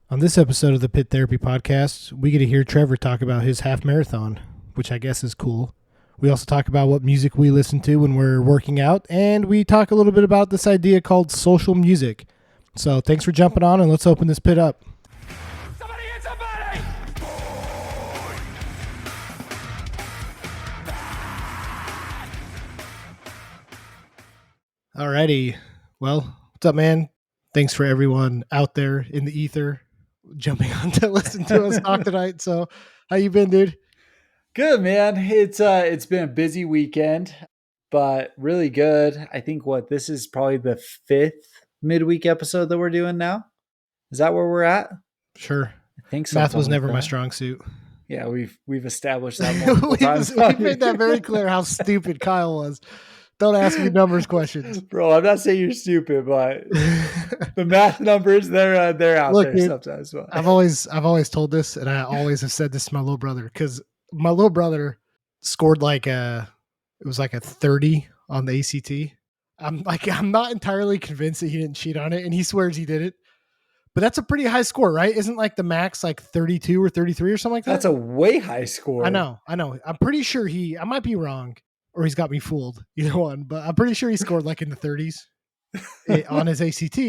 On this episode of the Pit Therapy Podcast, we get to hear Trevor talk about his half marathon, which I guess is cool. We also talk about what music we listen to when we're working out, and we talk a little bit about this idea called social music. So thanks for jumping on, and let's open this pit up. Somebody hit somebody! Alrighty. Well, what's up, man? Thanks for everyone out there in the ether jumping on to listen to us talk tonight. So, how you been, dude? Good, man. It's been a busy weekend, but really good. I think this is probably the fifth midweek episode that we're doing now. Is that where we're at? Sure. I think Math was something like never my that. strong suit. Yeah, we've established that multiple times. We made that very clear how stupid Kyle was. Don't ask me numbers questions. Bro, I'm not saying you're stupid, but the math numbers they're out Look, there dude, sometimes. But. I've always told this, and I always have said this to my little brother, because my little brother scored it was like a 30 on the ACT. I'm not entirely convinced that he didn't cheat on it, and he swears he did it. But that's a pretty high score, right? Isn't like the max like 32 or 33 or something like that? That's a way high score. I know. I'm pretty sure I might be wrong, or he's got me fooled, either one, but I'm pretty sure he scored like in the 30s on his ACT.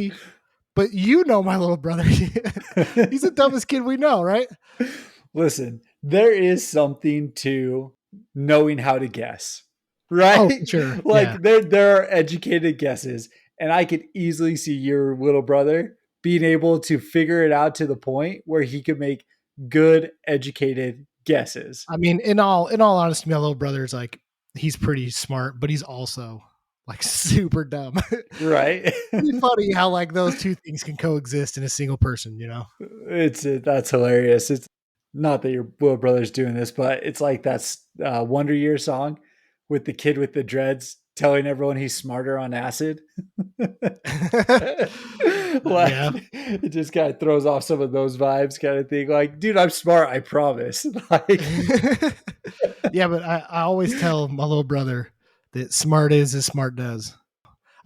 But you know my little brother. He's the dumbest kid we know, right? Listen, there is something to knowing how to guess, right? Oh, sure. Like there are educated guesses, and I could easily see your little brother being able to figure it out to the point where he could make good educated guesses. I mean, in all honesty, my little brother's like, he's pretty smart, but he's also like super dumb. Right? It's funny how like those two things can coexist in a single person, you know? That's hilarious. It's not that your little brother's doing this, but it's like that's Wonder Year song with the kid with the dreads telling everyone he's smarter on acid. Yeah. It just kind of throws off some of those vibes, kind of thing. Like, dude, I'm smart, I promise. Like, Yeah, but I always tell my little brother that smart is as smart does.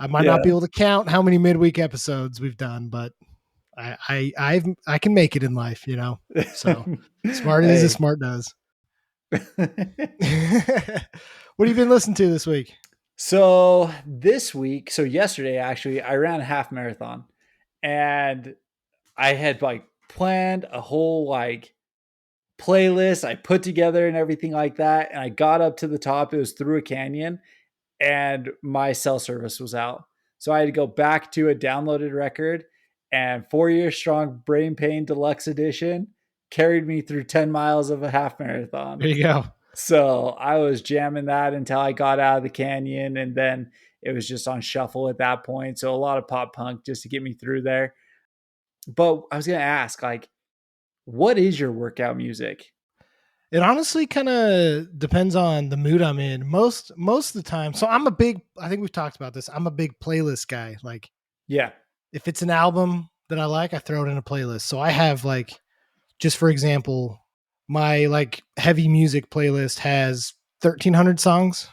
I might not be able to count how many midweek episodes we've done, but I can make it in life, you know. So smart is as smart does. What have you been listening to this week? So yesterday actually, I ran a half marathon, and I had like planned a whole like playlist I put together and everything like that. And I got up to the top. It was through a canyon, and my cell service was out. So I had to go back to a downloaded record, and 4 Year Strong Brain Pain Deluxe Edition carried me through 10 miles of a half marathon. There you go. So I was jamming that until I got out of the canyon, and then it was just on shuffle at that point. So a lot of pop punk just to get me through there. But I was going to ask, like, what is your workout music? It honestly kind of depends on the mood I'm in. Most of the time. So I think we've talked about this. I'm a big playlist guy. Like, Yeah. if it's an album that I like, I throw it in a playlist. So I have like, just for example, my like heavy music playlist has 1,300 songs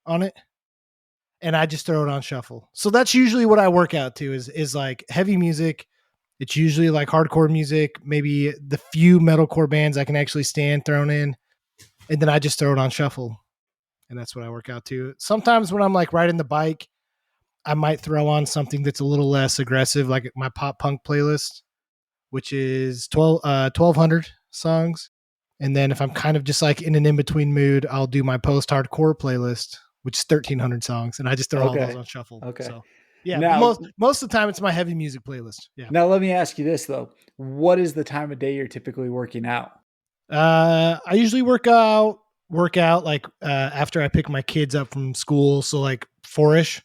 on it, and I just throw it on shuffle. So that's usually what I work out to is like heavy music. It's usually like hardcore music, maybe the few metalcore bands I can actually stand thrown in, and then I just throw it on shuffle, and that's what I work out to. Sometimes when I'm like riding the bike, I might throw on something that's a little less aggressive, like my pop punk playlist, which is 1,200 songs. And then if I'm kind of just like in an in-between mood, I'll do my post-hardcore playlist, which is 1,300 songs, and I just throw all those on shuffle. Okay. So yeah, Now, most of the time it's my heavy music playlist. Yeah. now let me ask you this though. What is the time of day you're typically working out? I usually work out like after I pick my kids up from school, so like 4ish.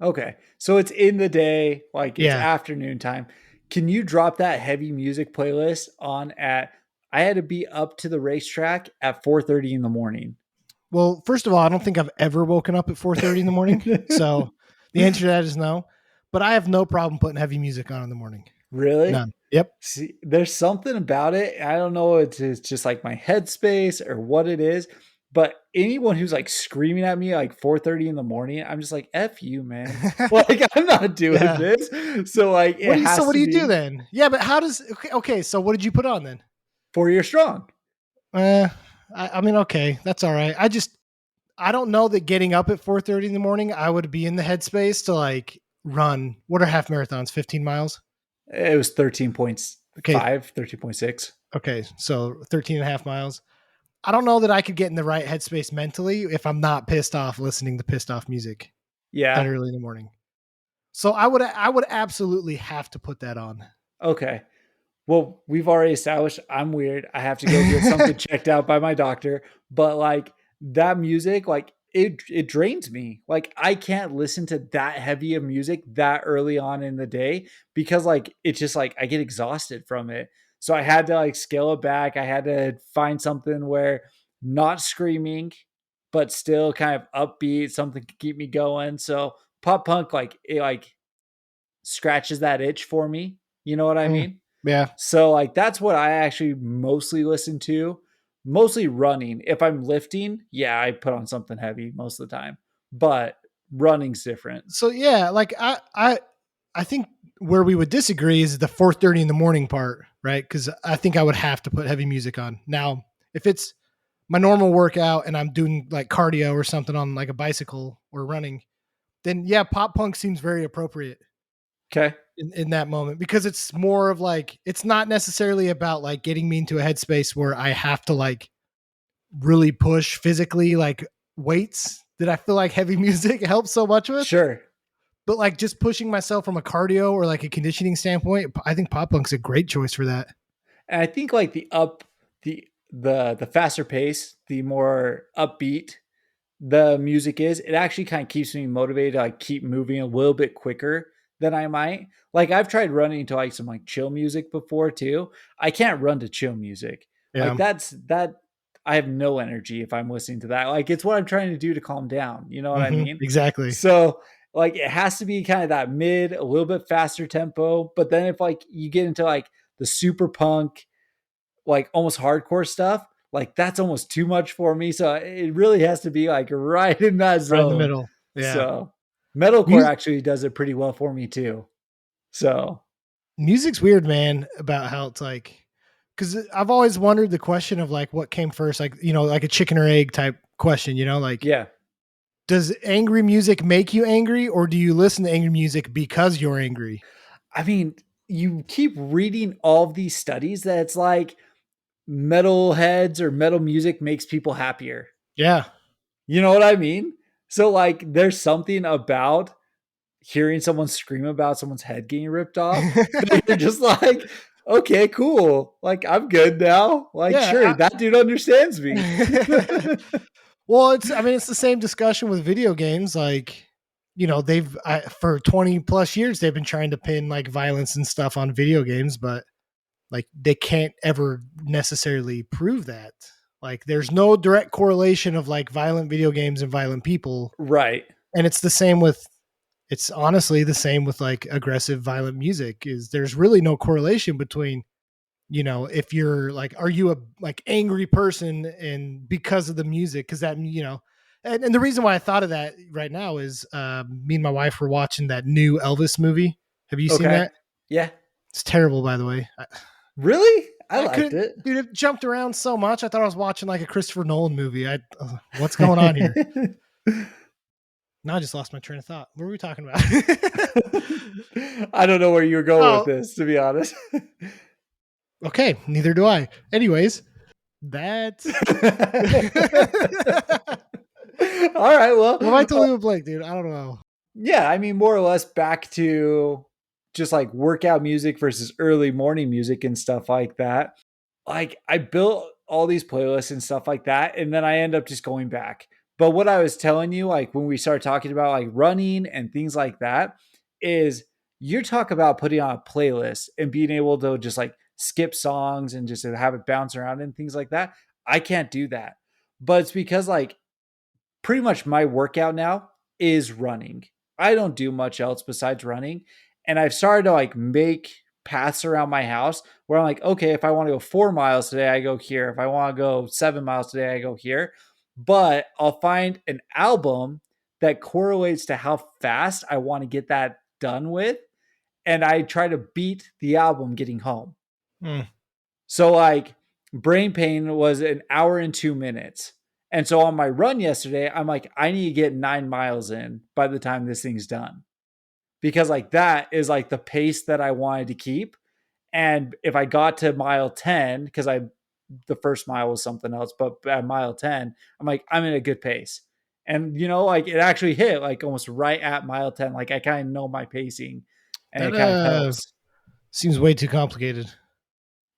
Okay. So it's in the day, like it's Yeah. afternoon time. Can you drop that heavy music playlist on I had to be up to the racetrack at 4:30 in the morning. Well, first of all, I don't think I've ever woken up at 4:30 in the morning. So the answer to that is no. But I have no problem putting heavy music on in the morning. Really? None. Yep. See, there's something about it. I don't know. It's just like my headspace or what it is. But anyone who's like screaming at me like 4:30 in the morning, I'm just like, F you, man. Like, I'm not doing Yeah. this. So like it So has what to do you do be then? Yeah, but how does okay, so what did you put on then? 4 year strong. Uh, I mean, okay, that's all right. I don't know that getting up at 4:30 in the morning, I would be in the headspace to like run. What are half marathons? 15 miles. It was 13.5, Okay, 13.6. okay, so 13 and a half miles. I don't know that I could get in the right headspace mentally if I'm not pissed off listening to pissed off music that Yeah. early in the morning. So I would absolutely have to put that on. Okay. Well, we've already established I'm weird. I have to go get something checked out by my doctor. But like that music, like it drains me. Like I can't listen to that heavy of music that early on in the day because like it's just like I get exhausted from it. So I had to like scale it back. I had to find something where not screaming, but still kind of upbeat, something to keep me going. So pop punk, like it like scratches that itch for me. You know what I Mm, mean? yeah. So like that's what I actually mostly listen to. Mostly running. If I'm lifting, yeah, I put on something heavy most of the time. But running's different. So yeah, like I think where we would disagree is the 4:30 in the morning part, right? Because I think I would have to put heavy music on. Now, if it's my normal workout and I'm doing like cardio or something on like a bicycle or running, then yeah, pop punk seems very appropriate Okay. in that moment because it's more of like it's not necessarily about like getting me into a headspace where I have to like really push physically like weights that I feel like heavy music helps so much with. Sure. But like just pushing myself from a cardio or like a conditioning standpoint, I think pop punk's a great choice for that. And I think like the faster pace, the more upbeat the music is, it actually kind of keeps me motivated to like keep moving a little bit quicker than I might. Like I've tried running to like some like chill music before too. I can't run to chill music. Like Yeah. that I have no energy if I'm listening to that. Like it's what I'm trying to do to calm down. You know what I mean? Exactly. So like it has to be kind of that mid, a little bit faster tempo. But then if like you get into like the super punk, like almost hardcore stuff, like that's almost too much for me. So it really has to be like right in that Right in the zone. middle. Yeah. So metalcore Music actually does it pretty well for me too. So music's weird, man, about how it's like because I've always wondered the question of like what came first, like like a chicken or egg type question, like yeah, does angry music make you angry or do you listen to angry music because you're angry? I mean, you keep reading all of these studies that it's like metal heads or metal music makes people happier. Yeah. You know what I mean? So like there's something about hearing someone scream about someone's head getting ripped off that you're just like, okay, cool. Like I'm good now. Like, sure, Yeah. that dude understands me. Well, it's the same discussion with video games. Like, they've for 20 plus years they've been trying to pin like violence and stuff on video games, but like they can't ever necessarily prove that. Like, there's no direct correlation of like violent video games and violent people, Right. and it's honestly the same with like aggressive violent music. Is there's really no correlation between if you're like, are you a like angry person and because of the music? Because that, and the reason why I thought of that right now is me and my wife were watching that new Elvis movie. Have you seen Okay. that? Yeah. It's terrible, by the way. Really? I I liked couldn't, it. dude. It jumped around so much. I thought I was watching like a Christopher Nolan movie. What's going on here? Now I just lost my train of thought. What were we talking about? I don't know where you were going with Oh, this, to be honest. okay. Neither do I. Anyways, that's. All right. Well, What am I totally with blank, dude? I don't know. yeah, I mean, more or less back to just like workout music versus early morning music and stuff like that. Like, I built all these playlists and stuff like that, and then I end up just going back. But what I was telling you, like when we started talking about like running and things like that, is you talk about putting on a playlist and being able to just like skip songs and just have it bounce around and things like that. I can't do that. But it's because like pretty much my workout now is running. I don't do much else besides running. And I've started to like make paths around my house where I'm like, okay, if I want to go 4 miles today, I go here. If I want to go 7 miles today, I go here. but I'll find an album that correlates to how fast I want to get that done with. And I try to beat the album getting home. Mm. So like Brain Pain was an hour and 2 minutes. And so on my run yesterday, I'm like, I need to get 9 miles in by the time this thing's done. Because like that is like the pace that I wanted to keep. And if I got to mile 10, because the first mile was something else, but at mile 10, I'm like, I'm in a good pace. And like it actually hit like almost right at mile 10. Like I kind of know my pacing and That it kind of helps. seems way too complicated.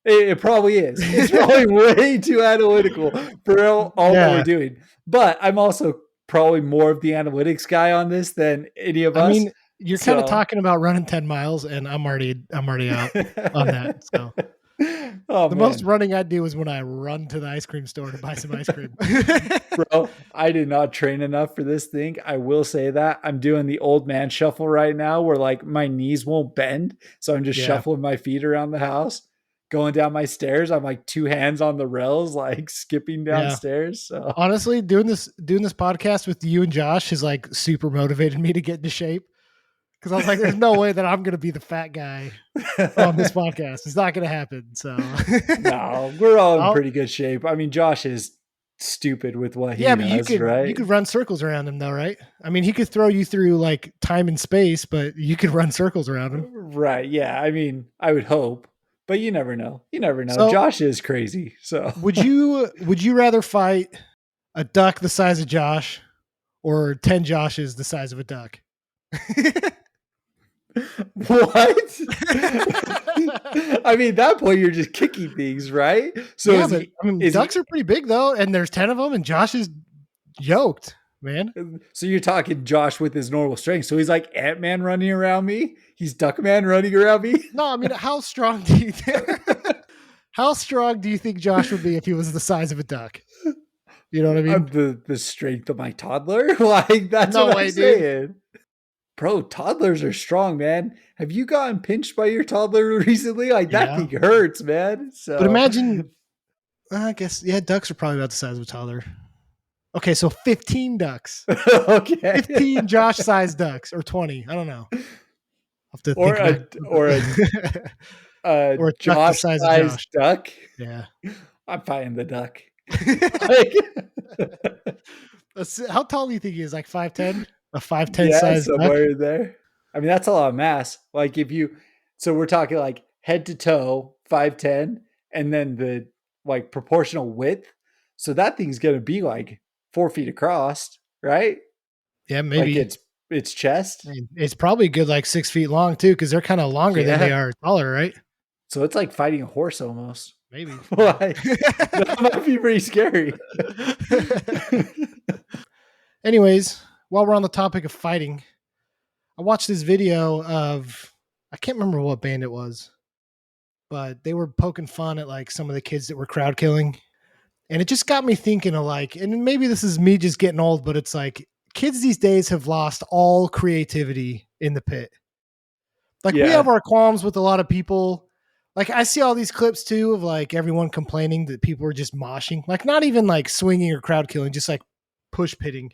It probably is. It's probably way too analytical for all that we're doing. But I'm also probably more of the analytics guy on this than any of us. I mean, you're kind of talking about running 10 miles, and I'm already out on that. So the most running I do is when I run to the ice cream store to buy some ice cream. Bro, I did not train enough for this thing. I will say that. I'm doing the old man shuffle right now where like my knees won't bend. So I'm just shuffling my feet around the house. Going down my stairs, I'm like 2 hands on the rails, like skipping downstairs. So honestly, doing this podcast with you and Josh has like super motivated me to get into shape. Because I was like, there's no way that I'm going to be the fat guy on this podcast. It's not going to happen. So no, we're all in pretty good shape. I mean, Josh is stupid with what he does, right? You could run circles around him though, right? I mean, he could throw you through like time and space, but you could run circles around him. Right. Yeah. I mean, I would hope. But you never know. You never know. So, Josh is crazy. So would you rather fight a duck the size of Josh or 10 Joshes the size of a duck? What? I mean, at that point you're just kicking things, right? So ducks are pretty big though, and there's 10 of them, and Josh is yoked, man. So you're talking Josh with his normal strength. So he's like Ant-Man running around me. He's Duckman running around me. No, I mean, how strong do you think Josh would be if he was the size of a duck? You know what I mean? The strength of my toddler. Like that's what I'm saying. Dude. Bro, toddlers are strong, man. Have you gotten pinched by your toddler recently? Like that thing hurts, man. So, but imagine, I guess, ducks are probably about the size of a toddler. Okay, so 15 ducks. Okay, 15 Josh-sized ducks, or 20. I don't know. Or a Josh-sized duck. Yeah, I'm fighting the duck. How tall do you think he is? Like 5'10"? A 5'10" size somewhere there. I mean, that's a lot of mass. Like so we're talking like head to toe, 5'10", and then the like proportional width. So that thing's gonna be like 4 feet across, right? Yeah, maybe like it's chest. It's probably good like 6 feet long too, because they're kind of longer than they are taller, right? So it's like fighting a horse almost. Maybe. That might be pretty scary. Anyways, while we're on the topic of fighting, I watched this video of, I can't remember what band it was, but they were poking fun at like some of the kids that were crowd killing. And it just got me thinking of like, and maybe this is me just getting old, but it's like kids these days have lost all creativity in the pit. Like we have our qualms with a lot of people. Like I see all these clips too of like everyone complaining that people are just moshing, like not even like swinging or crowd killing, just like push pitting.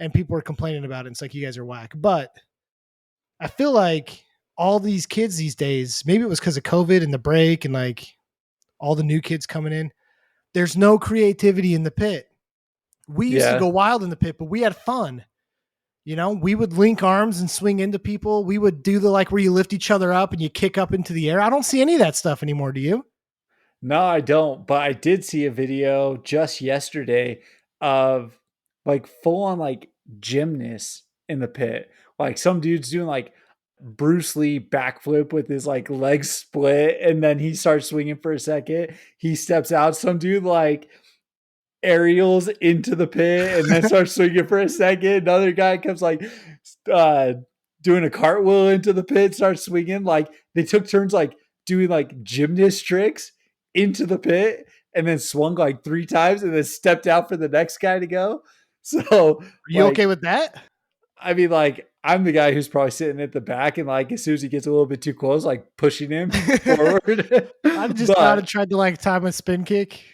And people are complaining about it. It's like, you guys are whack. But I feel like all these kids these days, maybe it was because of COVID and the break and like all the new kids coming in, there's no creativity in the pit. We used to go wild in the pit, but we had fun. You know, we would link arms and swing into people. We would do the like where you lift each other up and you kick up into the air. I don't see any of that stuff anymore. Do you? No, I don't. But I did see a video just yesterday of like full on like gymnasts in the pit. Like some dude's doing like Bruce Lee backflip with his like legs split, and then he starts swinging for a second. He steps out. Some dude like aerials into the pit and then starts swinging for a second. Another guy comes like doing a cartwheel into the pit, starts swinging. Like they took turns like doing like gymnast tricks into the pit, and then swung like 3 times and then stepped out for the next guy to go. So are you okay with that? I mean, like, I'm the guy who's probably sitting at the back, and like as soon as he gets a little bit too close, like pushing him forward. I've just not tried to like time a spin kick.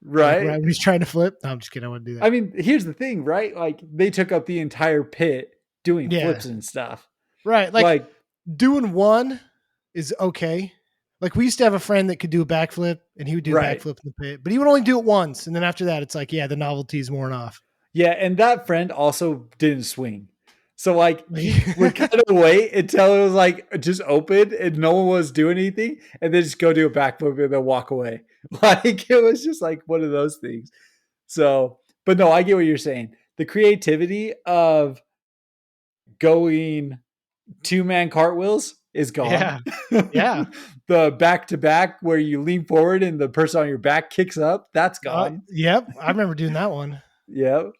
Right? right when he's trying to flip. No, I'm just kidding. I wouldn't do that. I mean, here's the thing, right? Like they took up the entire pit doing Yeah. flips and stuff. Right. Like, Doing one is okay. Like we used to have a friend that could do a backflip and he would do a Right. backflip in the pit, but he would only do it once. And then after that, it's like, yeah, the novelty's worn off. yeah, and that friend also didn't swing. So like he would kind of wait until it was like just open and no one was doing anything, and then just go do a backflip and then walk away. Like it was just like one of those things. So, but no, I get what you're saying. The creativity of going 2-man cartwheels is gone. Yeah. Yeah. The back to back where you lean forward and the person on your back kicks up, that's gone. Yep. I remember doing that one. Yep.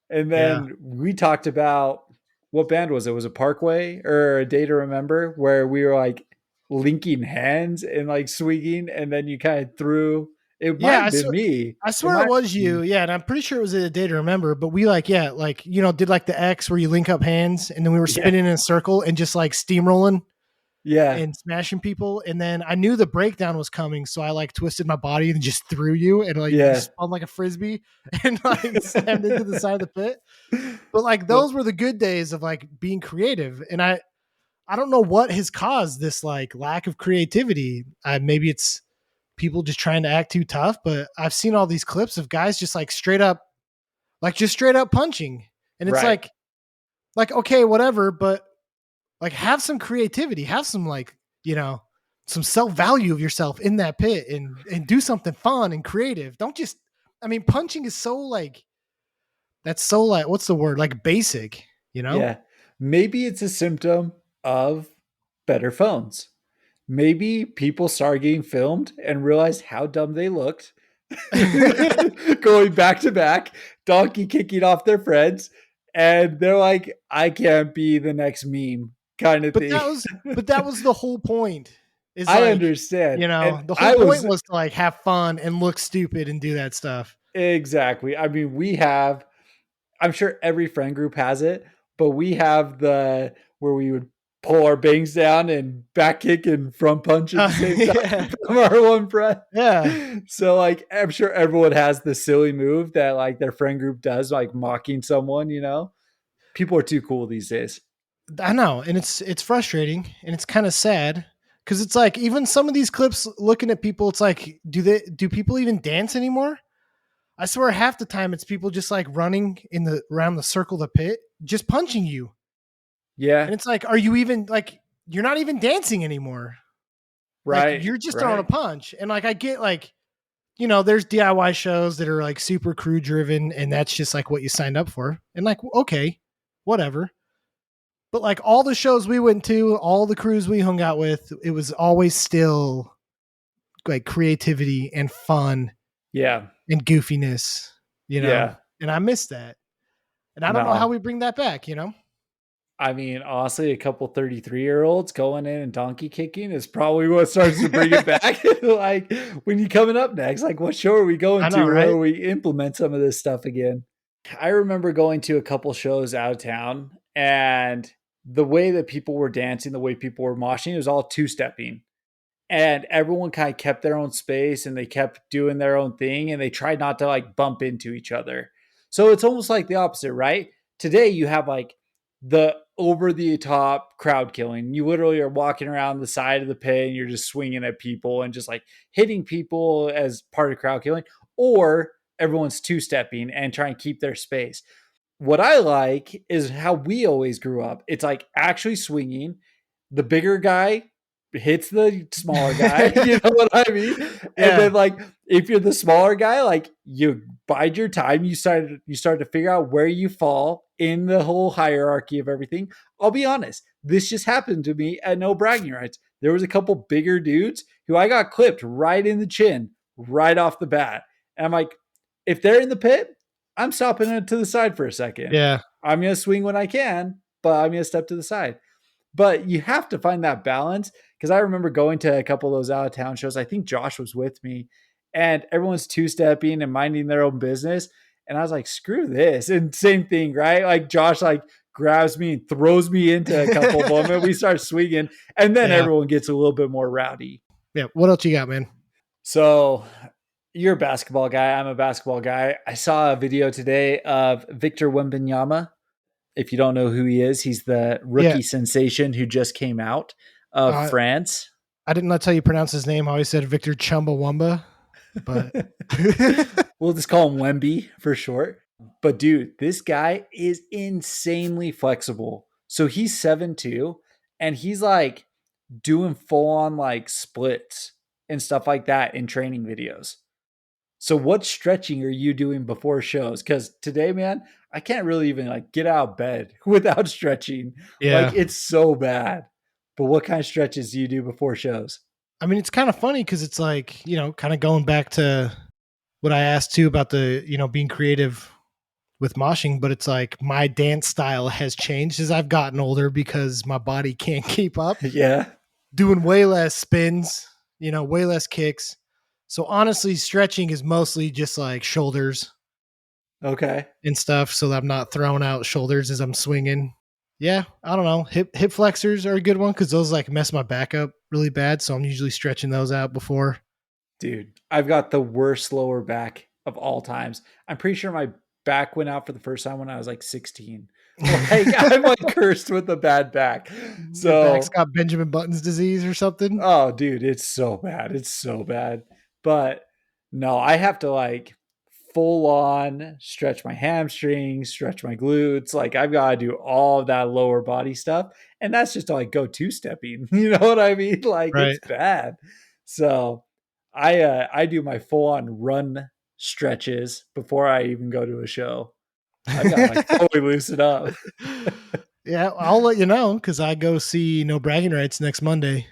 And then we talked about what band was it? Was it Parkway or A Day to Remember, where we were like linking hands and like swinging, and then you kind of threw. It might have been me. I swear it was you. Yeah, and I'm pretty sure it was A Day to Remember. But we did like the X where you link up hands, and then we were spinning in a circle and just like steamrolling. Yeah. And smashing people. And then I knew the breakdown was coming. So I like twisted my body and just threw you and like spun like a frisbee and like slammed into the side of the pit. But like those were the good days of like being creative. And I don't know what has caused this like lack of creativity. Maybe it's people just trying to act too tough, but I've seen all these clips of guys just like straight up punching. And it's like, okay, whatever, but like have some creativity, have some like, some self-value of yourself in that pit and do something fun and creative. Don't just, punching is so like, that's so like, what's the word? Like basic, Yeah. Maybe it's a symptom of better phones. Maybe people started getting filmed and realized how dumb they looked. Going back to back, donkey kicking off their friends. And they're like, I can't be the next meme. Kind of thing. But that was the whole point. I understand. The whole point was to like have fun and look stupid and do that stuff. Exactly. I mean, I'm sure every friend group has it, but we have where we would pull our bangs down and back kick and front punch at the same time from our one friend. Yeah. So like, I'm sure everyone has the silly move that like their friend group does, like mocking someone, People are too cool these days. I know, and it's frustrating and it's kind of sad because it's like even some of these clips looking at people, it's like, do people even dance anymore? I swear half the time it's people just like running around the circle of the pit, just punching you. Yeah. And it's like, are you even like, you're not even dancing anymore. Right. Like, you're just throwing a punch. And like, I get like, there's DIY shows that are like super crew driven and that's just like what you signed up for. And like, okay, whatever. But like all the shows we went to, all the crews we hung out with, it was always still like creativity and fun. Yeah. And goofiness, Yeah. And I miss that. And I don't know how we bring that back, I mean, honestly, a couple 33-year-olds going in and donkey kicking is probably what starts to bring it back. Like when you coming up next, like what show are we going to where we implement some of this stuff again? I remember going to a couple shows out of town and the way that people were dancing, the way people were moshing, it was all two-stepping. And everyone kind of kept their own space and they kept doing their own thing and they tried not to like bump into each other. So it's almost like the opposite, right? Today you have like the over the top crowd killing. You literally are walking around the side of the pit and you're just swinging at people and just like hitting people as part of crowd killing, or everyone's two-stepping and trying to keep their space. What I like is how we always grew up. It's like actually swinging. The bigger guy hits the smaller guy. You know what I mean? Yeah. And then like, if you're the smaller guy, like you bide your time, you start to figure out where you fall in the whole hierarchy of everything. I'll be honest. This just happened to me at No Bragging Rights. There was a couple bigger dudes who I got clipped right in the chin, right off the bat. And I'm like, if they're in the pit, I'm stopping it to the side for a second. Yeah. I'm going to swing when I can, but I'm going to step to the side. But you have to find that balance, because I remember going to a couple of those out of town shows. I think Josh was with me and everyone's two-stepping and minding their own business. And I was like, screw this. And same thing, right? Like Josh like grabs me and throws me into a couple of them and we start swinging. And then everyone gets a little bit more rowdy. Yeah. What else you got, man? So you're a basketball guy. I'm a basketball guy. I saw a video today of Victor Wembanyama. If you don't know who he is, he's the Yeah. rookie sensation who just came out of France. I didn't know how you pronounce his name. I always said Victor Chumbawamba, but We'll just call him Wemby for short. But dude, this guy is insanely flexible. So he's 7'2", and he's like doing full on like splits and stuff like that in training videos. So what stretching are you doing before shows? Because today, man, I can't really even like get out of bed without stretching. yeah. Like it's so bad. But what kind of stretches do you do before shows? I mean, it's kind of funny because it's like, kind of going back to what I asked too about the, being creative with moshing, but it's like my dance style has changed as I've gotten older because my body can't keep up. Yeah. Doing way less spins, way less kicks. So honestly, stretching is mostly just like shoulders Okay. and stuff so that I'm not throwing out shoulders as I'm swinging. Yeah, I don't know. Hip flexors are a good one because those like mess my back up really bad. So I'm usually stretching those out before. Dude, I've got the worst lower back of all times. I'm pretty sure my back went out for the first time when I was like 16. Like I'm like cursed with a bad back. So Your back's got Benjamin Button's disease or something. oh dude, it's so bad. It's so bad. But no, I have to like full on stretch my hamstrings, stretch my glutes. Like I've got to do all of that lower body stuff. And that's just like go two stepping. You know what I mean? Like Right. it's bad. So I do my full on run stretches before I even go to a show. I gotta like totally loosen up. Yeah, I'll let you know because I go see No Bragging Rights next Monday.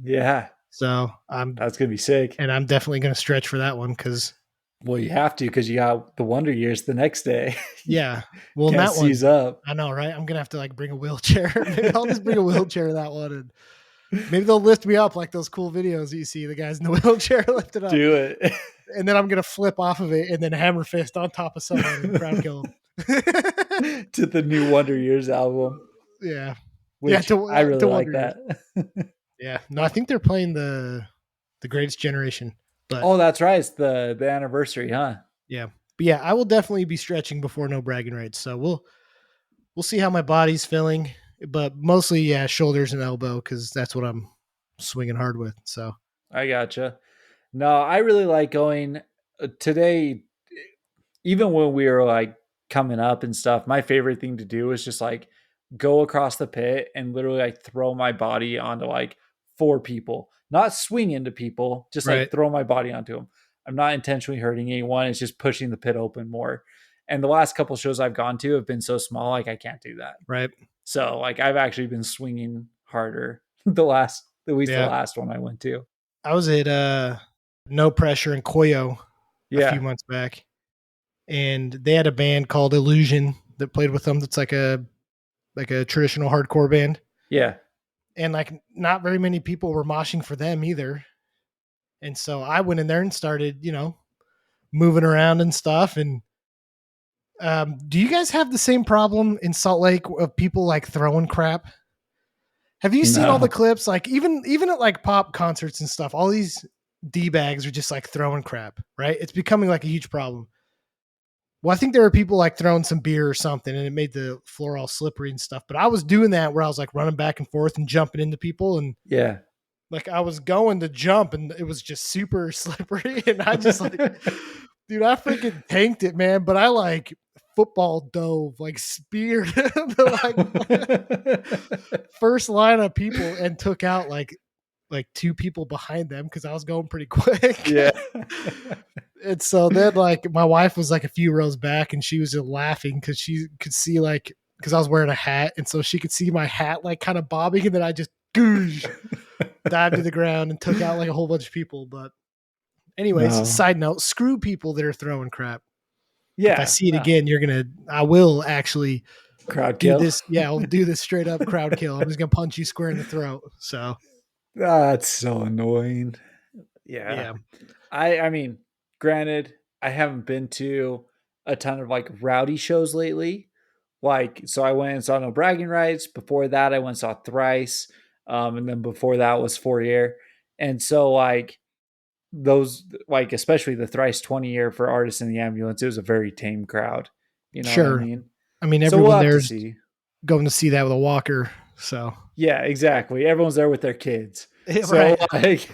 Yeah, So that's gonna be sick. I'm definitely going to stretch for that one because Well, you have to because you got the Wonder Years the next day. yeah, well, Can't that one seize up. I know, right? I'm gonna have to like bring a wheelchair. Maybe I'll just bring a wheelchair to that one, and maybe they'll lift me up like those cool videos you see the guys in the wheelchair lifted up. Do it. And then I'm gonna flip off of it and then hammer fist on top of someone and crowd kill them. To the new Wonder Years album. Yeah, Which I really like that. Yeah, no, I think they're playing the Greatest Generation. But oh, that's right. It's the anniversary, huh? yeah, but yeah, I will definitely be stretching before No Bragging Rights. So we'll see how my body's feeling, but mostly yeah, shoulders and elbow because that's what I'm swinging hard with. So I gotcha. No, I really like going today. Even when we were like coming up and stuff, my favorite thing to do is just like go across the pit and literally like throw my body onto like 4 people, not swing into people, just like right. throw my body onto them. I'm not intentionally hurting anyone. It's just pushing the pit open more. And the last couple shows I've gone to have been so small, like I can't do that. Right. So like I've actually been swinging harder the last one I went to. I was at No Pressure in Koyo a few months back, and they had a band called Illusion that played with them. That's like a traditional hardcore band. Yeah. And like not very many people were moshing for them either. And so I went in there and started, moving around and stuff. And do you guys have the same problem in Salt Lake of people like throwing crap? Have you seen all the clips? Like even at like pop concerts and stuff, all these D-bags are just like throwing crap, right? It's becoming like a huge problem. Well, I think there were people like throwing some beer or something and it made the floor all slippery and stuff. But I was doing that where I was like running back and forth and jumping into people. And yeah, like I was going to jump and it was just super slippery. And I just like, dude, I freaking tanked it, man. But I like football dove, like speared the like first line of people and took out like 2 people behind them because I was going pretty quick. Yeah. And so then like my wife was like a few rows back and she was just laughing because she could see like because I was wearing a hat and so she could see my hat like kind of bobbing and then I just dived to the ground and took out like a whole bunch of people. But anyways, side note, screw people that are throwing crap. Yeah. If I see it again, I will actually crowd do kill this. Yeah, I'll do this straight up crowd kill. I'm just gonna punch you square in the throat. So that's so annoying. Yeah. I mean, granted, I haven't been to a ton of like rowdy shows lately. Like, so I went and saw No Bragging Rights. Before that, I went and saw Thrice. And then before that was Fourier. And so like those, like, especially the thrice 20 year for Artists in the Ambulance, it was a very tame crowd. You know what I Sure. mean? I mean, So we'll everyone have to there's see. going to see that with a walker. So Yeah, exactly. Everyone's there with their kids. So right. like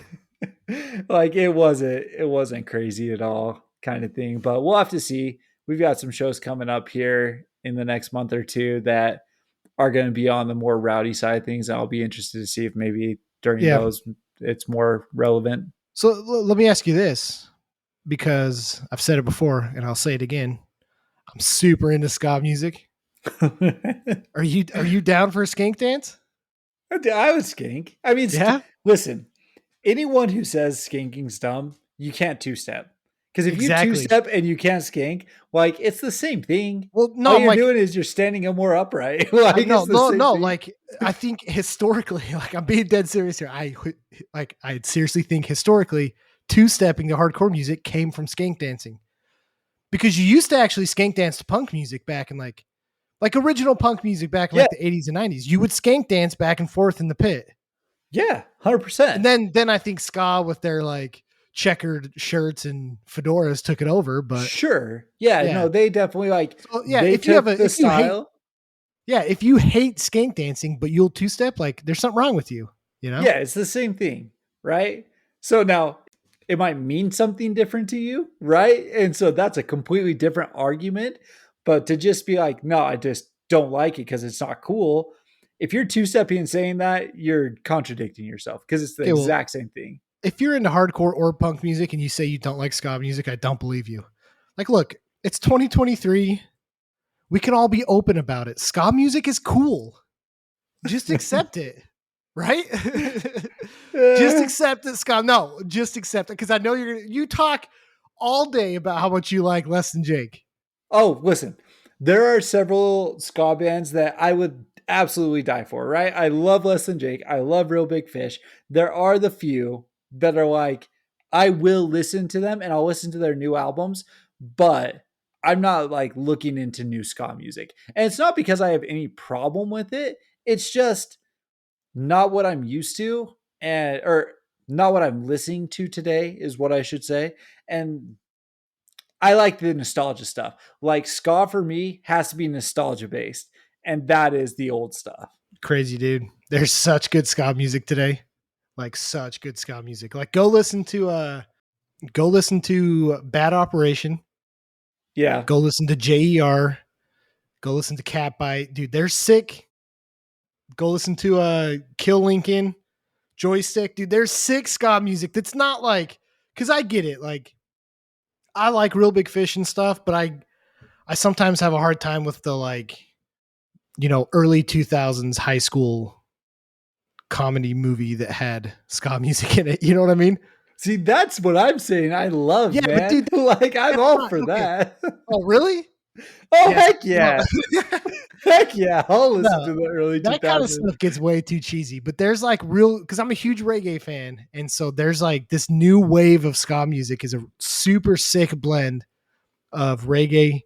like it wasn't crazy at all kind of thing. But we'll have to see. We've got some shows coming up here in the next month or two that are going to be on the more rowdy side of things. I'll be interested to see if maybe during Yeah. those it's more relevant. So let me ask you this, because I've said it before and I'll say it again. I'm super into ska music. Are you down for a skank dance? I would skink. I mean, Yeah, listen, anyone who says skinking's dumb, you can't two step. Because if you two exactly. step and you can't skink, like it's the same thing. Well, no, All I'm you're like, doing is you're standing up more upright. Like no, it's the same no. thing. Like, I think historically, like, I'm being dead serious here. I seriously think historically, two stepping to hardcore music came from skank dancing, because you used to actually skank dance to punk music back in like original punk music back in Yeah. like the 80s and 90s. You would skank dance back and forth in the pit. Yeah, 100%. And then I think ska with their like checkered shirts and fedoras took it over. But Sure. Yeah, yeah, no, they definitely like so, yeah, they if you have took a the if you hate style. if you hate skank dancing but you'll two step, like there's something wrong with you, you know? Yeah, it's the same thing, right? So now it might mean something different to you, right? And so that's a completely different argument. But to just be like, no, I just don't like it because it's not cool. If you're two stepping and saying that, you're contradicting yourself because it's the Okay, well, exact same thing. if you're into hardcore or punk music and you say you don't like ska music, I don't believe you. Like, look, it's 2023. We can all be open about it. Ska music is cool. Just accept it, right? Just accept it, Scott. No, just accept it, because I know you talk all day about how much you like Less Than Jake. Oh, listen, there are several ska bands that I would absolutely die for, right? I love Less Than Jake. I love Real Big Fish. There are the few that are like, I will listen to them and I'll listen to their new albums, but I'm not like looking into new ska music. And it's not because I have any problem with it. It's just not what I'm used to, and or not what I'm listening to today is what I should say. And I like the nostalgia stuff. Like ska for me has to be nostalgia based, and that is the old stuff. Crazy, dude. There's such good ska music today. Like, such good ska music. Like, go listen to Bad Operation. Yeah. Go listen to JER. Go listen to Catbite. Dude, they're sick. Go listen to Kill Lincoln, Joystick. Dude, there's sick ska music. That's not like, because I get it. Like, I like Real Big Fish and stuff, but I sometimes have a hard time with the like, early 2000s high school comedy movie that had ska music in it. You know what I mean? See, that's what I'm saying. I love, Yeah, but man. dude, Like I'm that's all not- for okay. that. Oh, really? Oh Yeah. heck yeah. Heck yeah. I'll listen No, to the early that kind of 2000s. stuff gets way too cheesy, but there's like real, because I'm a huge reggae fan. And so there's like this new wave of ska music is a super sick blend of reggae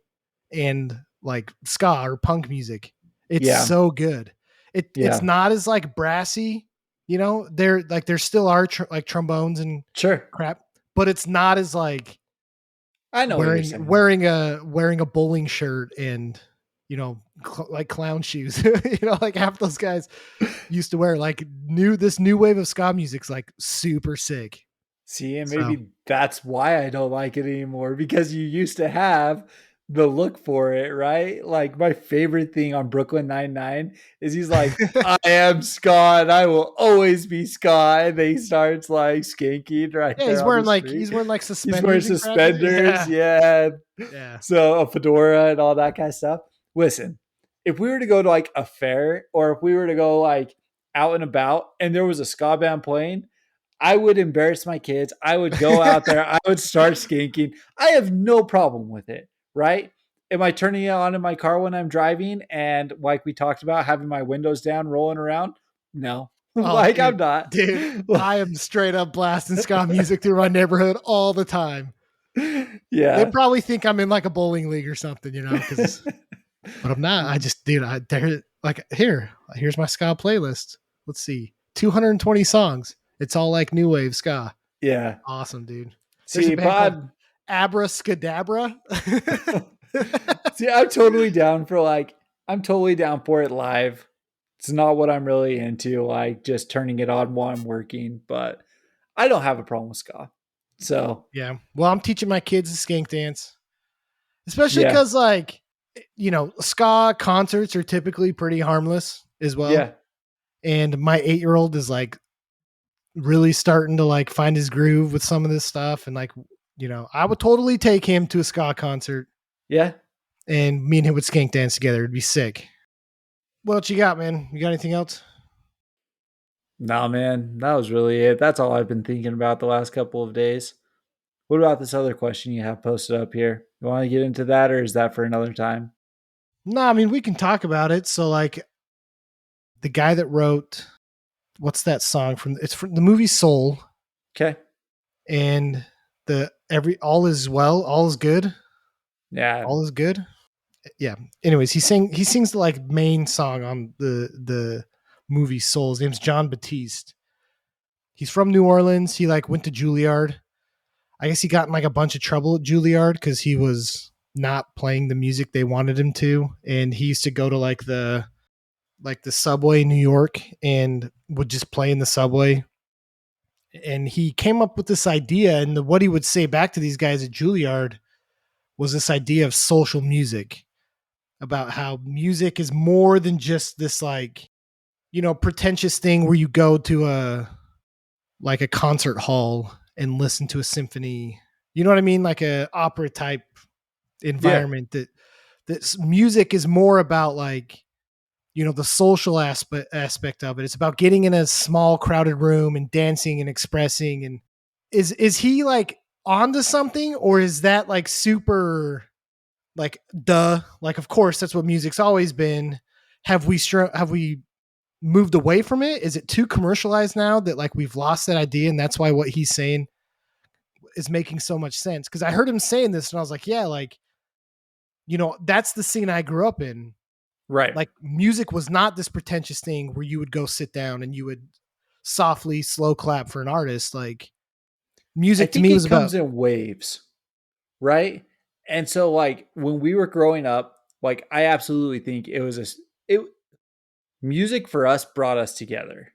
and like ska or punk music. It's Yeah. so good. Yeah. It's not as like brassy, there still are like trombones and Sure. crap, but it's not as like I know what you're saying. wearing a bowling shirt and like clown shoes. Like half those guys used to wear. Like this new wave of ska music's like super sick. See, and So- maybe that's why I don't like it anymore because you used to have the look for it, right? Like my favorite thing on Brooklyn Nine-Nine is he's like, I am ska and I will always be ska. And then he starts like skanking right Yeah, there. he's on wearing the like street. suspenders. He's wearing and crap. suspenders, yeah. Yeah. So a fedora and all that kind of stuff. Listen, if we were to go to like a fair or if we were to go like out and about and there was a ska band playing, I would embarrass my kids. I would go out there. I would start skanking. I have no problem with it, right? Am I turning it on in my car when I'm driving and like we talked about having my windows down, rolling around? No. Oh, like dude, I'm not. Dude, I am straight up blasting ska music through my neighborhood all the time. They Yeah. probably think I'm in like a bowling league or something, but I'm not. I just, dude, here's my ska playlist. Let's see, 220 songs. It's all like new wave ska. Yeah. Awesome, dude. There's a See, band called Bob. Abra Scadabra. See, I'm totally down for I'm totally down for it live. It's not what I'm really into, like just turning it on while I'm working, but I don't have a problem with ska. So Yeah. Well, I'm teaching my kids the skank dance, especially yeah, because, like, ska concerts are typically pretty harmless as well. yeah, And my 8-year-old is like really starting to like find his groove with some of this stuff. And like, I would totally take him to a ska concert yeah. and me and him would skank dance together. It'd be sick. What else you got, man? You got anything else? Nah, man, that was really it. That's all I've been thinking about the last couple of days. What about this other question you have posted up here? You want to get into that, or is that for another time? No, I mean, we can talk about it. So, like, the guy that wrote, what's that song from? It's from the movie Soul, Okay. and all is well, all is good, Yeah. all is good. Yeah. Anyways, he sings the like main song on the movie Soul. His name's John Batiste. He's from New Orleans. He like went to Juilliard. I guess he got in like a bunch of trouble at Juilliard because he was not playing the music they wanted him to, and he used to go to like the subway in New York and would just play in the subway. And he came up with this idea, and what he would say back to these guys at Juilliard was this idea of social music, about how music is more than just this like, pretentious thing where you go to a concert hall and listen to a symphony. You know what I mean? Like a opera type Yeah. environment, that music is more about like, the social aspect of it. It's about getting in a small crowded room and dancing and expressing. And is he like onto something, or is that like super like duh? Like, of course that's what music's always been. Have we moved away from it? Is it too commercialized now that like we've lost that idea, and that's why what he's saying is making so much sense? Because I heard him saying this and I was like, yeah, like, that's the scene I grew up in. Right. Like, music was not this pretentious thing where you would go sit down and you would softly slow clap for an artist. Like, I music to think me it was comes about, in waves, right? And so, like when we were growing up, like I absolutely think it music for us brought us together,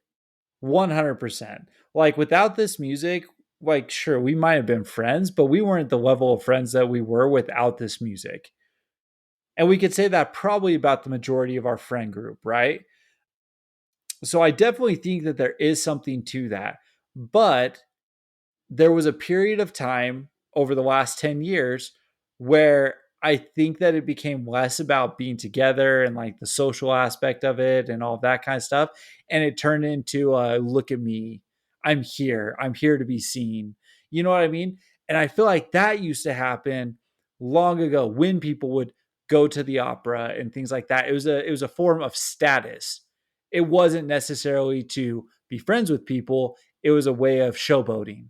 100%. Like without this music, like sure we might have been friends, but we weren't the level of friends that we were without this music. And we could say that probably about the majority of our friend group, right? So I definitely think that there is something to that. But there was a period of time over the last 10 years where I think that it became less about being together and like the social aspect of it and all of that kind of stuff. And it turned into look at me. I'm here. I'm here to be seen. You know what I mean? And I feel like that used to happen long ago when people would go to the opera and things like that. It was a form of status. It wasn't necessarily to be friends with people. It was a way of showboating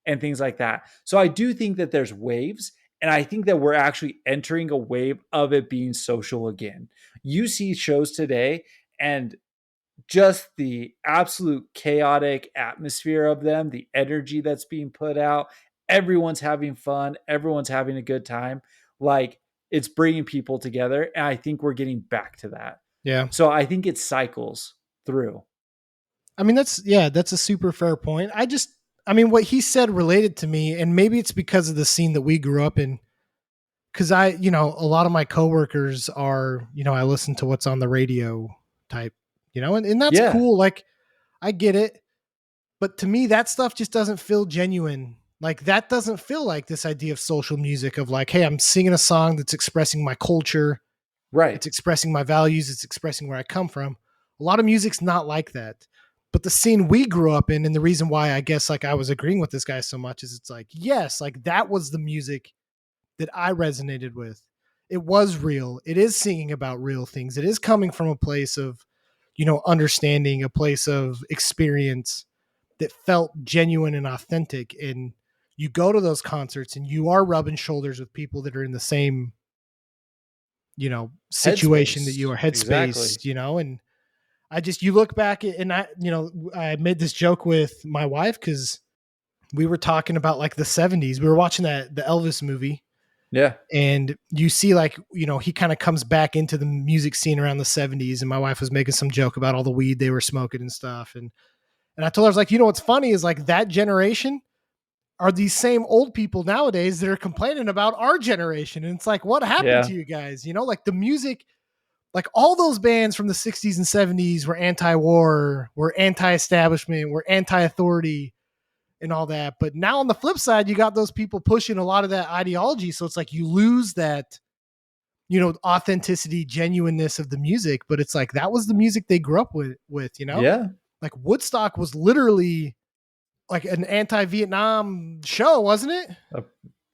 and things like that. So I do think that there's waves, and I think that we're actually entering a wave of it being social again. You see shows today and just the absolute chaotic atmosphere of them, the energy that's being put out, everyone's having fun, everyone's having a good time. Like it's bringing people together, and I think we're getting back to that. yeah. So I think it cycles through. I mean, that's a super fair point. I mean, what he said related to me, and maybe it's because of the scene that we grew up in. Cause a lot of my coworkers are, I listen to what's on the radio type, and that's Yeah, cool. Like, I get it. But to me, that stuff just doesn't feel genuine. Like, that doesn't feel like this idea of social music of like, hey, I'm singing a song that's expressing my culture. right. It's expressing my values. It's expressing where I come from. A lot of music's not like that. But the scene we grew up in, and the reason why I guess like I was agreeing with this guy so much is it's like, yes, like that was the music that I resonated with. It was real. It is singing about real things. It is coming from a place of, understanding, a place of experience that felt genuine and authentic. And you go to those concerts and you are rubbing shoulders with people that are in the same, situation that you Headspace. are, Exactly. headspace, and you look back and I made this joke with my wife because we were talking about like the 70s. We were watching the Elvis movie, Yeah. and you see like, you know, he kind of comes back into the music scene around the 70s, and my wife was making some joke about all the weed they were smoking and stuff. And I told her, I was like, you know, what's funny is like that generation are these same old people nowadays that are complaining about our generation. And it's like, what happened Yeah. to you guys? You know, like the music, like all those bands from the 60s and 70s were anti-war, were anti-establishment, were anti-authority and all that. But now on the flip side, you got those people pushing a lot of that ideology. So it's like you lose that, you know, authenticity, genuineness of the music. But it's like that was the music they grew up with, you know? Yeah. Like Woodstock was literally like an anti-Vietnam show, wasn't it?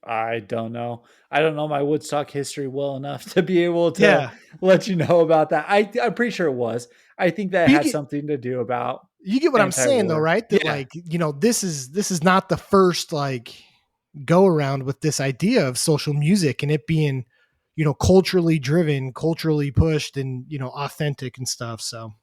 I don't know. I don't know my Woodstock history well enough to be able to Yeah. let you know about that. I'm pretty sure it was. I think that You had get- something to do about You get what I'm saying though, anti-war. right? That Yeah. like, you know, this is not the first like go around with this idea of social music and it being, you know, culturally driven, culturally pushed and, you know, authentic and stuff. So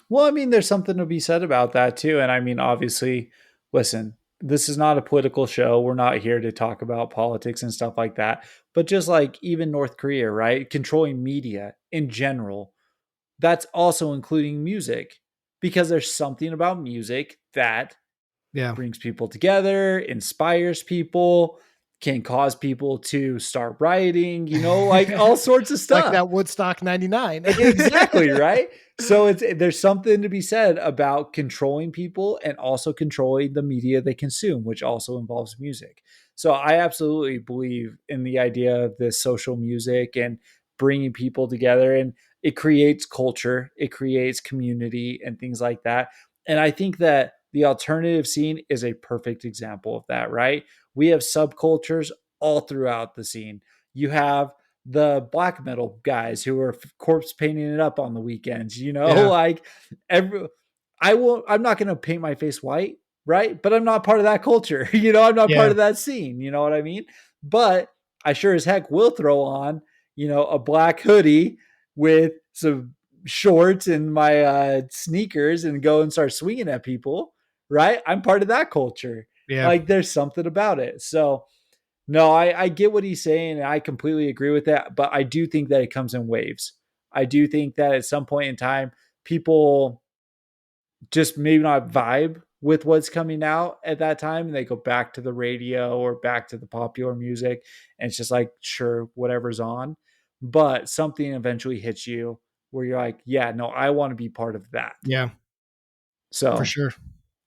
Well, I mean, there's something to be said about that too. And I mean, obviously, listen, this is not a political show. We're not here to talk about politics and stuff like that. But just like even North Korea, right? Controlling media in general, that's also including music because there's something about music that yeah. brings people together, inspires people, can cause people to start writing, you know, like all sorts of stuff. Like that Woodstock 99. Exactly, right? So there's something to be said about controlling people and also controlling the media they consume, which also involves music. So I absolutely believe in the idea of this social music and bringing people together, and it creates culture, it creates community and things like that. And I think that the alternative scene is a perfect example of that, right? We have subcultures all throughout the scene. You have the black metal guys who are corpse painting it up on the weekends, you know, Yeah. like I'm not going to paint my face white, right? But I'm not part of that culture. You know, I'm not Yeah. part of that scene. You know what I mean? But I sure as heck will throw on, you know, a black hoodie with some shorts and my sneakers and go and start swinging at people, right? I'm part of that culture. Yeah. Like there's something about it. So no, I get what he's saying, and I completely agree with that. But I do think that it comes in waves. I do think that at some point in time, people just maybe not vibe with what's coming out at that time, and they go back to the radio or back to the popular music, and it's just like, sure, whatever's on. But something eventually hits you where you're like, yeah, no, I want to be part of that. Yeah. So For sure.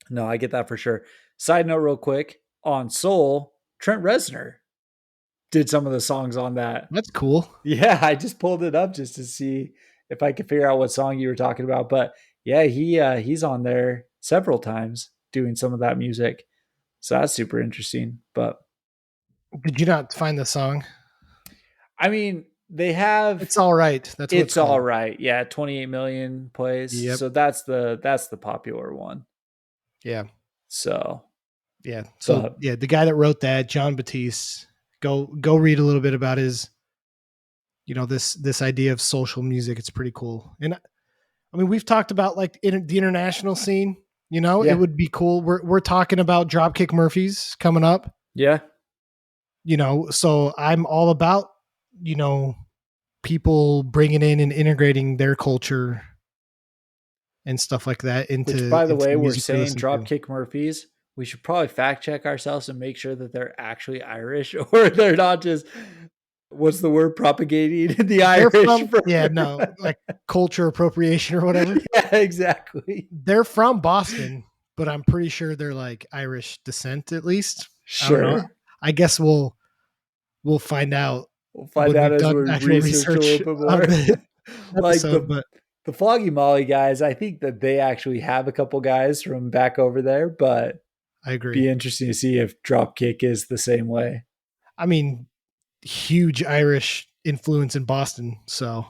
no, I get that for sure. Side note, real quick on Soul, Trent Reznor did some of the songs on that. That's cool. Yeah, I just pulled it up just to see if I could figure out what song you were talking about. But yeah, he's on there several times doing some of that music. So that's super interesting. But Did you not find the song? I mean, they have It's all right. That's what it's all right. Yeah, 28 million plays. Yep. So that's the popular one. Yeah. So Yeah. So But- yeah, the guy that wrote that, John Batiste, go read a little bit about his, you know, this idea of social music. It's pretty cool. And I mean, we've talked about like the international scene, you know, Yeah. it would be cool. We're talking about Dropkick Murphys coming up, yeah. you know, so I'm all about, you know, people bringing in and integrating their culture and stuff like that into, Which, by the into way, we're music we saying listen to. Dropkick Murphys. We should probably fact check ourselves and make sure that they're actually Irish or they're not just, what's the word, propagating the They're Irish. from, yeah, no, like culture appropriation or whatever. Yeah, exactly. They're from Boston, but I'm pretty sure they're like Irish descent at least. I don't know. Sure. I guess we'll find out. We'll find when out we've as done we actual research a little bit on more. the Like episode, but the Floggy Molly guys, I think that they actually have a couple guys from back over there, but I agree. be interesting to see if Dropkick is the same way. I mean, huge Irish influence in Boston. So,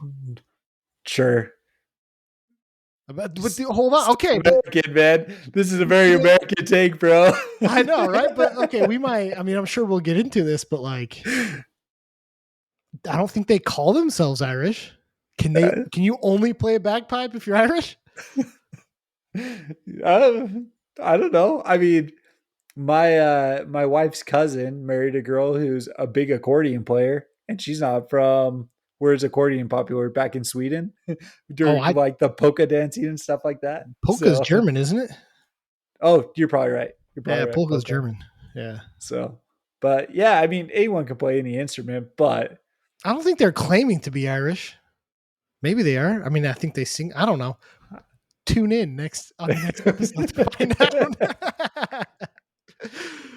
Sure. hold on. Okay. American, man. This is a very American take, bro. I know, right? But okay, we might, I mean, I'm sure we'll get into this, but like, I don't think they call themselves Irish. Can you only play a bagpipe if you're Irish? I don't know. I mean, my wife's cousin married a girl who's a big accordion player, and she's not from where's accordion popular back in Sweden Oh, during like the polka dancing and stuff like that. polka's So, German, isn't it? oh, you're probably right. You're Yeah, probably right. polka's Polka. German. Yeah. So, but yeah, I mean, anyone can play any instrument, but I don't think they're claiming to be Irish. Maybe they are. I mean, I think they sing. I don't know. Tune in on the next episode to find out.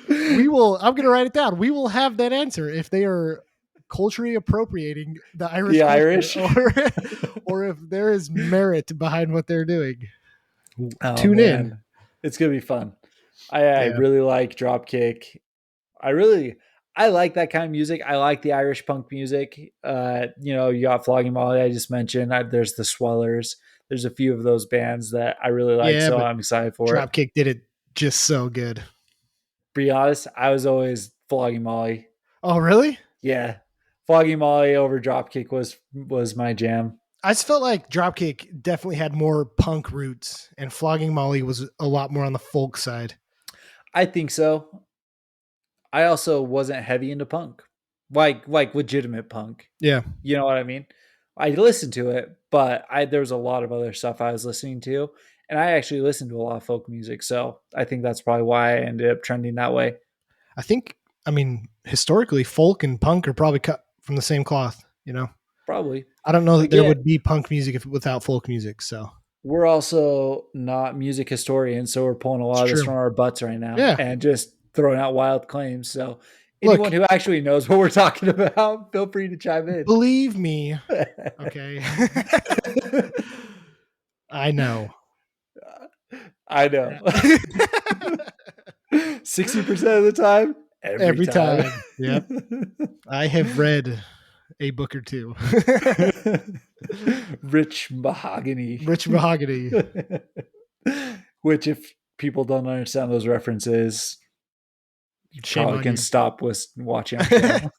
We will. I'm going to write it down. We will have that answer if they are culturally appropriating the Irish, the culture, Irish, or if there is merit behind what they're doing. oh, Tune in. man. It's gonna be fun. I Yeah. really like Dropkick. I like that kind of music. I like the Irish punk music. You got Flogging Molly I just mentioned. There's the Swellers. There's a few of those bands that I really like, Yeah, so but I'm excited for it. Dropkick did it just so good. Be honest, I was always Flogging Molly. Oh, really? Yeah, Flogging Molly over Dropkick was my jam. I just felt like Dropkick definitely had more punk roots, and Flogging Molly was a lot more on the folk side. I think so. I also wasn't heavy into punk, like legitimate punk. Yeah. You know what I mean? I listened to it, but there was a lot of other stuff I was listening to, and I actually listened to a lot of folk music. So I think that's probably why I ended up trending that way. I mean, historically, folk and punk are probably cut from the same cloth, Probably. I don't know that there Again, would be punk music without folk music. So we're also not music historians, so we're pulling a lot of this true. from our butts right now, Yeah. and just throwing out wild claims. So Look, anyone who actually knows what we're talking about, feel free to chime in. believe me. Okay. I know. I know. 60% of the time, every time. Yep. I have read a book or two. Rich Mahogany. Rich Mahogany. Which, if people don't understand those references, you Shame probably on can you. stop with watching our channel.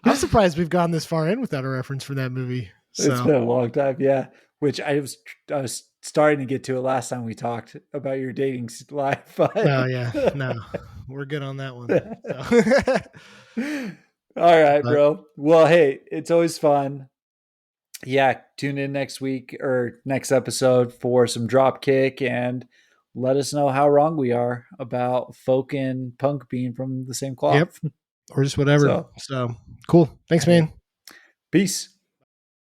I'm surprised we've gone this far in without a reference from that movie. It's been a long time, yeah. Which I was starting to get to it last time we talked about your dating life. But oh yeah, no, we're good on that one. So. All right, bro. Well, hey, it's always fun. Yeah, tune in next week or next episode for some Dropkick and let us know how wrong we are about folk and punk being from the same cloth. Yep. Or just whatever. So cool. Thanks, man. Peace.